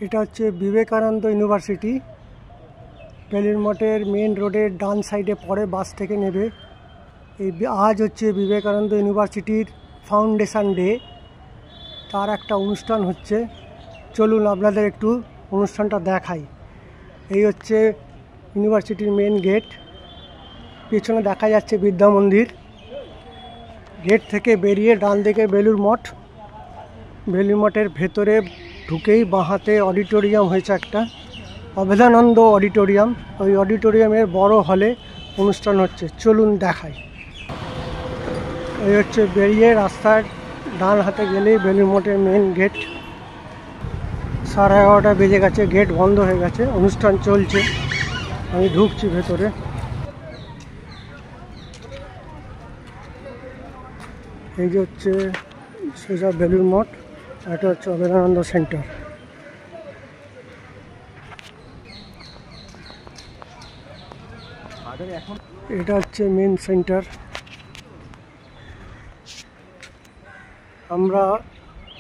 এটা হচ্ছে বিবেকানন্দ ইউনিভার্সিটি। বেলুড় মঠের মেন রোডের ডান সাইডে পড়ে, বাস থেকে নেবে। এই আজ হচ্ছে বিবেকানন্দ ইউনিভার্সিটির ফাউন্ডেশন ডে, তার একটা অনুষ্ঠান হচ্ছে। চলুন আপনাদের একটু অনুষ্ঠানটা দেখাই। এই হচ্ছে ইউনিভার্সিটির মেন গেট, পেছনে দেখা যাচ্ছে বিদ্যা মন্দির। গেট থেকে বেরিয়ে ডান দিকে বেলুড় মঠ। বেলুড় মঠের ভেতরে ঢুকেই বাঁহাতে অডিটোরিয়াম হয়েছে একটা, অভেদানন্দ অডিটোরিয়াম। ওই অডিটোরিয়ামের বড় হলে অনুষ্ঠান হচ্ছে। চলুন দেখাই। এই হচ্ছে বেরিয়ে রাস্তার ডান হাতে গেলেই বেলুড় মঠের মেন গেট। 11:30 বেজে গেছে, গেট বন্ধ হয়ে গেছে, অনুষ্ঠান চলছে। আমি ঢুকছি ভেতরে। এই যে হচ্ছে সোজা বেলুড় মঠ, এটা হচ্ছে অভেদানন্দ সেন্টার। এটা হচ্ছে মেন সেন্টার।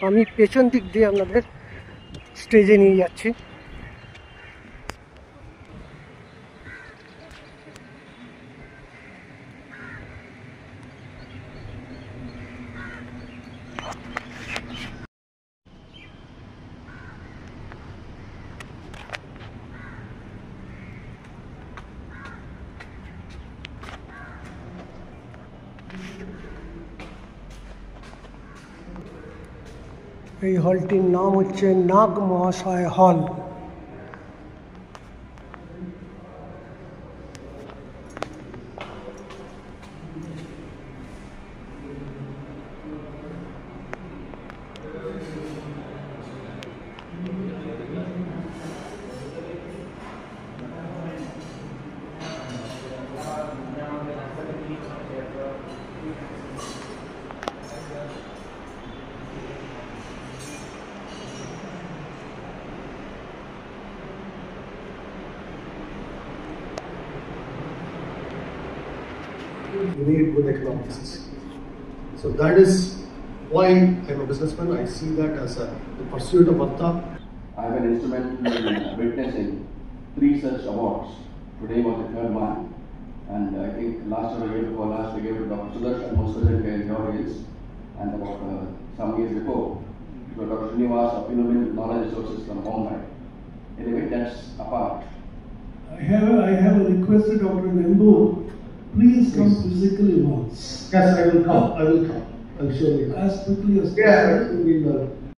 আমি পেছন দিক দিয়ে আপনাদের স্টেজে নিয়ে যাচ্ছি। এই হলটির নাম হচ্ছে নাগ মহাশয় হল। You need good economics. So that is why I'm a businessman. I see that as the pursuit of Artha. I have an instrumental in witnessing 3 such awards. Today was the 3rd one, and I think last or year before last we gave to Dr. Sudarshan, who was present here in the audience, and about some years before to Dr. Srinivas of Phenomenal Knowledge Resources from Mumbai. Anyway, that's apart. I have requested Dr. Nembu, please come physically once. Yes, I will come. I will surely come. As quickly as possible. Yeah,